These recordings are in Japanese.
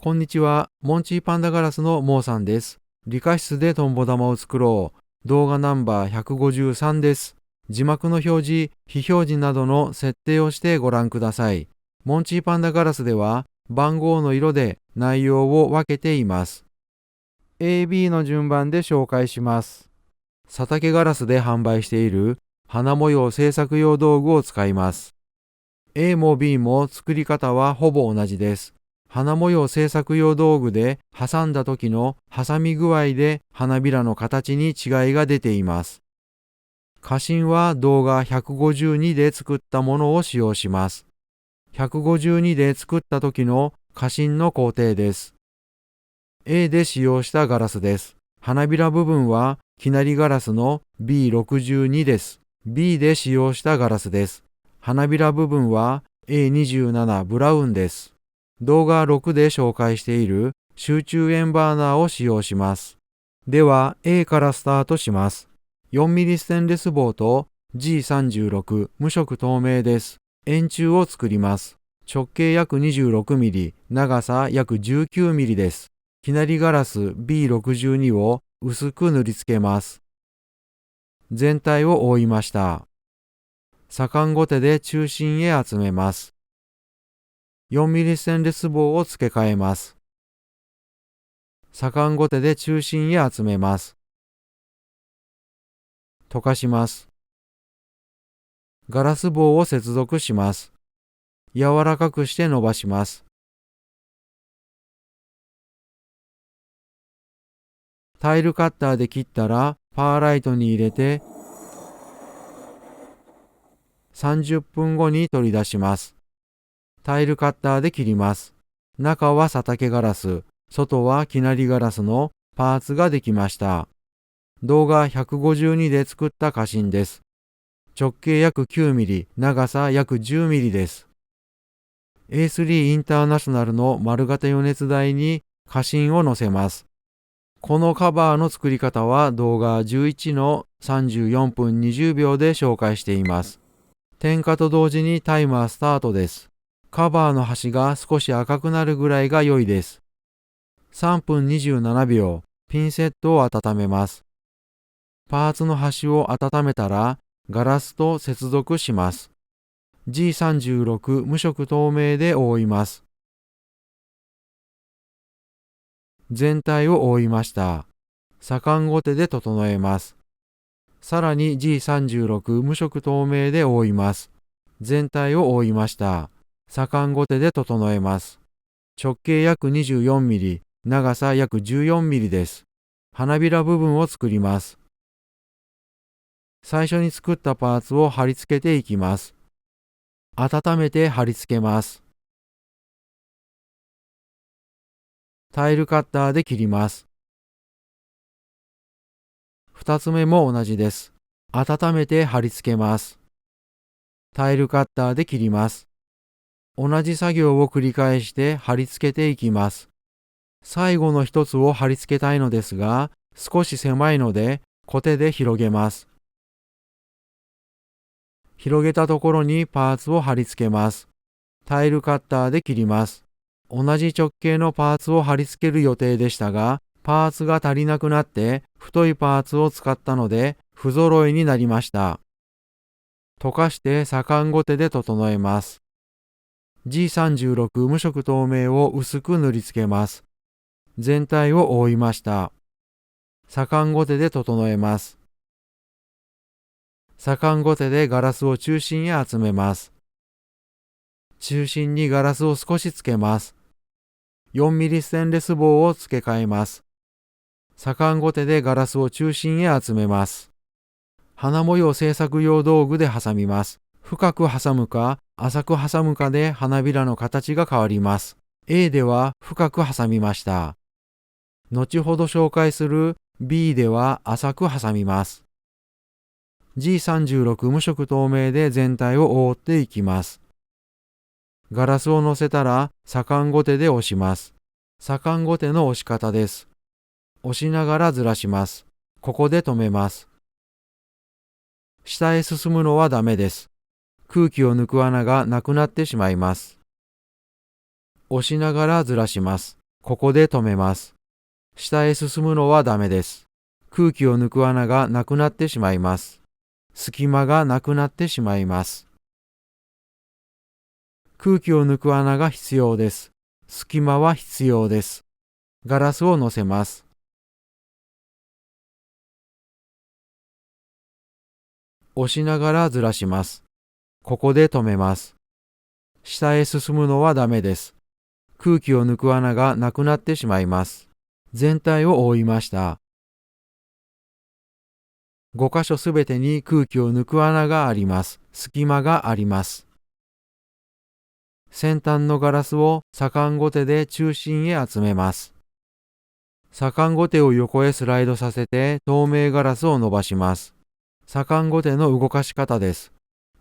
こんにちは、モンチーパンダガラスのモーさんです。理科室でトンボ玉を作ろう。動画ナンバー153です。字幕の表示、非表示などの設定をしてご覧ください。モンチーパンダガラスでは番号の色で内容を分けています。A、B の順番で紹介します。佐竹ガラスで販売している花模様制作用道具を使います。A も B も作り方はほぼ同じです。花模様制作用道具で挟んだ時の挟み具合で花びらの形に違いが出ています。花芯は動画152で作ったものを使用します。152で作った時の花芯の工程です。A で使用したガラスです。花びら部分はきなりガラスの B62 です。B で使用したガラスです。花びら部分は A27 ブラウンです。動画6で紹介している集中円バーナーを使用します。では A からスタートします。4mm ステンレス棒と G36 無色透明です。円柱を作ります。直径約 26mm、長さ約 19mm です。きなりガラス B62 を薄く塗りつけます。全体を覆いました。左官ごてで中心へ集めます。4mm ステンレス棒を付け替えます。左官ごてで中心へ集めます。溶かします。ガラス棒を接続します。柔らかくして伸ばします。タイルカッターで切ったらパーライトに入れて30分後に取り出します。タイルカッターで切ります。中は佐竹ガラス、外はきなりガラスのパーツができました。動画152で作った花芯です。直径約 9mm、長さ約 10mm です。A3 インターナショナルの丸型余熱台に花芯を乗せます。このカバーの作り方は動画11の34分20秒で紹介しています。点火と同時にタイマースタートです。カバーの端が少し赤くなるぐらいが良いです。3分27秒、ピンセットを温めます。パーツの端を温めたらガラスと接続します。G36 無色透明で覆います。全体を覆いました。左官ごてで整えます。さらに G36 無色透明で覆います。全体を覆いました。左官ごてで整えます。直径約 24mm、長さ約 14mm です。花びら部分を作ります。最初に作ったパーツを貼り付けていきます。温めて貼り付けます。タイルカッターで切ります。2つ目も同じです。温めて貼り付けます。タイルカッターで切ります。同じ作業を繰り返して貼り付けていきます。最後の一つを貼り付けたいのですが、少し狭いのでコテで広げます。広げたところにパーツを貼り付けます。タイルカッターで切ります。同じ直径のパーツを貼り付ける予定でしたが、パーツが足りなくなって太いパーツを使ったので不揃いになりました。溶かして左官ごてで整えます。G36 無色透明を薄く塗り付けます。全体を覆いました。左官ごてで整えます。左官ごてでガラスを中心へ集めます。中心にガラスを少しつけます。4mm ステンレス棒を付け替えます。左官ごてでガラスを中心へ集めます。花模様制作用道具で挟みます。深く挟むか浅く挟むかで花びらの形が変わります。A では深く挟みました。後ほど紹介する B では浅く挟みます。G36 無色透明で全体を覆っていきます。ガラスを乗せたら左官ごてで押します。左官ごての押し方です。押しながらずらします。ここで止めます。下へ進むのはダメです。空気を抜く穴がなくなってしまいます。押しながらずらします。ここで止めます。下へ進むのはダメです。空気を抜く穴がなくなってしまいます。隙間がなくなってしまいます。空気を抜く穴が必要です。隙間は必要です。ガラスを乗せます。押しながらずらします。ここで止めます。下へ進むのはダメです。空気を抜く穴がなくなってしまいます。全体を覆いました。5箇所すべてに空気を抜く穴があります。隙間があります。先端のガラスを左官ごてで中心へ集めます。左官ごてを横へスライドさせて透明ガラスを伸ばします。左官ごての動かし方です。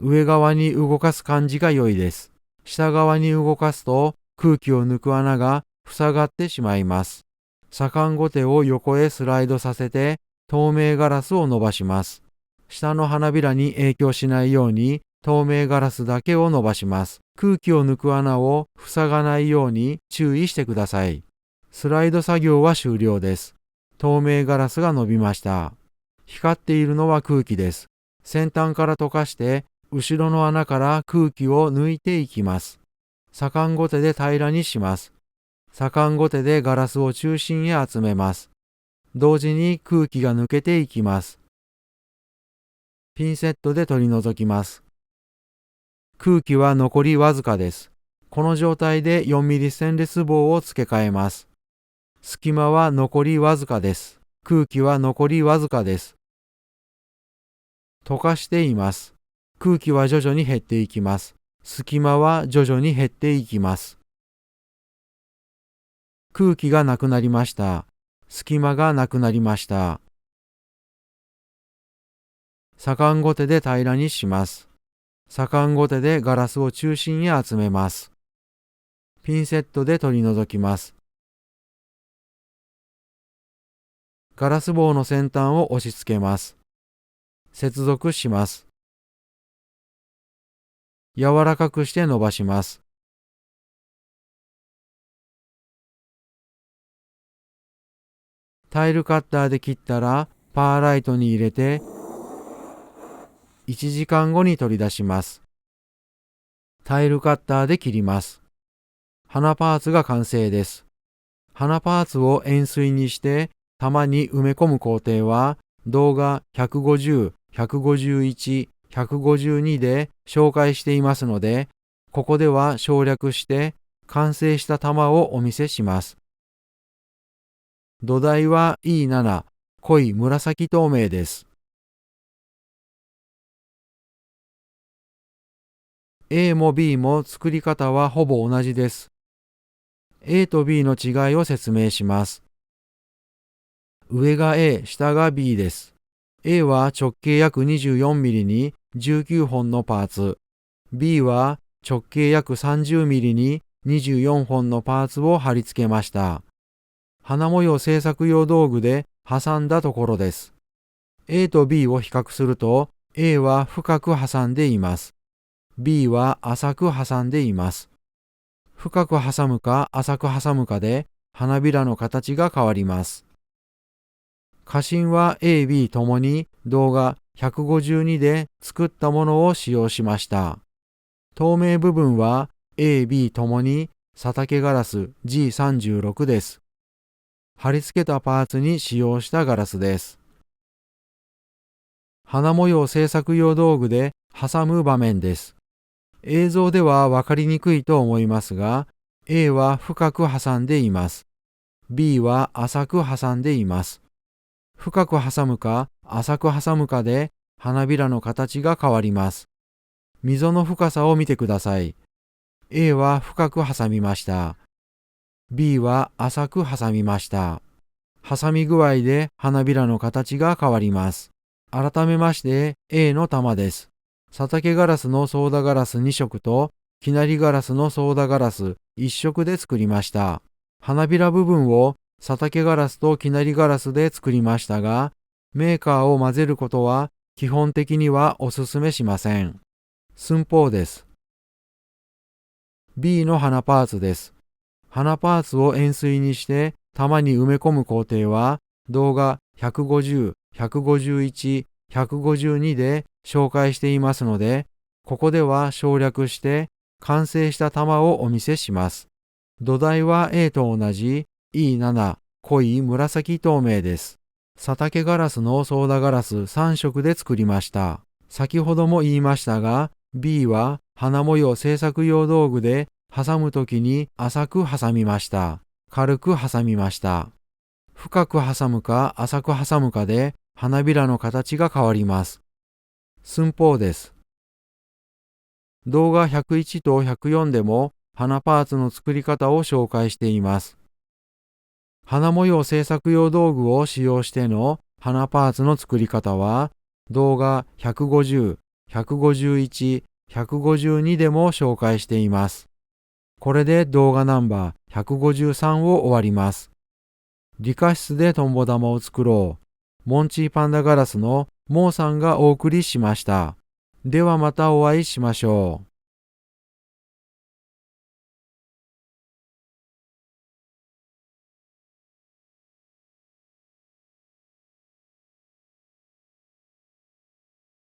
上側に動かす感じが良いです。下側に動かすと空気を抜く穴が塞がってしまいます。左官ごてを横へスライドさせて透明ガラスを伸ばします。下の花びらに影響しないように透明ガラスだけを伸ばします。空気を抜く穴を塞がないように注意してください。スライド作業は終了です。透明ガラスが伸びました。光っているのは空気です。先端から溶かして後ろの穴から空気を抜いていきます。左官ごてで平らにします。左官ごてでガラスを中心へ集めます。同時に空気が抜けていきます。ピンセットで取り除きます。空気は残りわずかです。この状態で 4mm ステンレス棒を付け替えます。隙間は残りわずかです。空気は残りわずかです。溶かしています。空気は徐々に減っていきます。隙間は徐々に減っていきます。空気がなくなりました。隙間がなくなりました。左官ごてで平らにします。左官ごてでガラスを中心へ集めます。ピンセットで取り除きます。ガラス棒の先端を押し付けます。接続します。柔らかくして伸ばします。タイルカッターで切ったらパーライトに入れて1時間後に取り出します。タイルカッターで切ります。花パーツが完成です。花パーツを円錐にして玉に埋め込む工程は動画150、151、152で紹介していますので、ここでは省略して完成した玉をお見せします。土台は E7 濃い紫透明です。A も B も作り方はほぼ同じです。A と B の違いを説明します。上が A、下が B です。A は直径約 24mm に19本のパーツ。B は直径約 30mm に24本のパーツを貼り付けました。花模様製作用道具で挟んだところです。A と B を比較すると A は深く挟んでいます。B は浅く挟んでいます。深く挟むか浅く挟むかで花びらの形が変わります。花芯は A、B ともに動画152で作ったものを使用しました。透明部分は A、B ともに佐竹ガラス G36 です。貼り付けたパーツに使用したガラスです。花模様製作用道具で挟む場面です。映像では分かりにくいと思いますが、A は深く挟んでいます。B は浅く挟んでいます。深く挟むか浅く挟むかで花びらの形が変わります。溝の深さを見てください。A は深く挟みました。B は浅く挟みました。挟み具合で花びらの形が変わります。改めまして A の玉です。佐竹ガラスのソーダガラス2色ときなりガラスのソーダガラス1色で作りました。花びら部分を佐竹ガラスときなりガラスで作りましたが、メーカーを混ぜることは基本的にはお勧めしません。寸法です。B の花パーツです。花パーツを円錐にして玉に埋め込む工程は動画150、151、152で紹介していますので、ここでは省略して完成した玉をお見せします。土台は A と同じ E7 濃い紫透明です。佐竹ガラスのソーダガラス3色で作りました。先ほども言いましたが、B は花模様製作用道具で挟むときに浅く挟みました。軽く挟みました。深く挟むか浅く挟むかで花びらの形が変わります。寸法です。動画101と104でも花パーツの作り方を紹介しています。花模様製作用道具を使用しての花パーツの作り方は動画150、151、152でも紹介しています。これで動画ナンバー153を終わります。理科室でトンボ玉を作ろう。モンチーパンダガラスのモーさんがお送りしました。ではまたお会いしましょう。